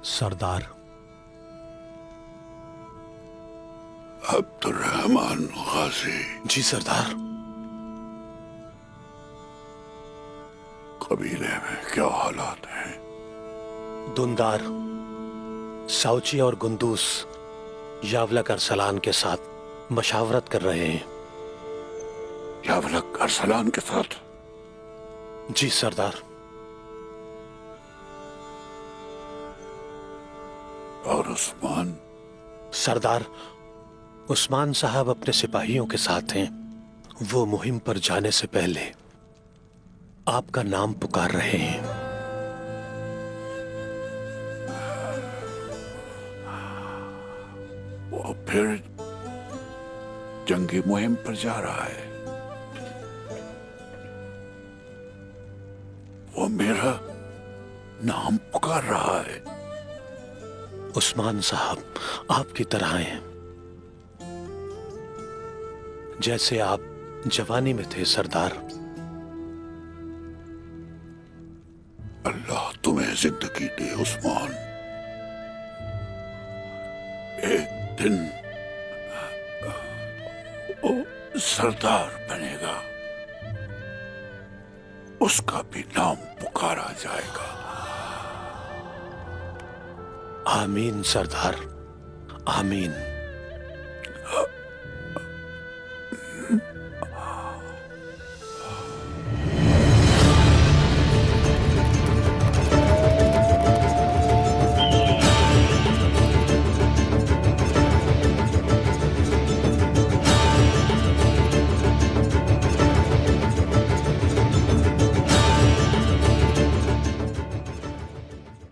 सरदार। Abdurrahman गाजी। जी सरदार। कबीले में क्या हालात हैं? दुंदार, साउची और गुंदूस यावलक अरसलान के साथ मशावरत कर रहे हैं। यावलक अरसलान के साथ? जी सरदार। और उस्मान? सरदार, उस्मान साहब अपने सिपाहियों के साथ हैं। वो मुहिम पर जाने से पहले आपका नाम पुकार रहे हैं। वो फिर जंगी मुहिम पर जा रहा है। वो मेरा नाम पुकार रहा है। उस्मान साहब आपकी तरह हैं, जैसे आप जवानी में थे सरदार। अल्लाह तुम्हें जिंदगी दे उस्मान। एक दिन वो सरदार बनेगा, उसका भी नाम पुकारा जाएगा। आमीन सरदार, आमीन।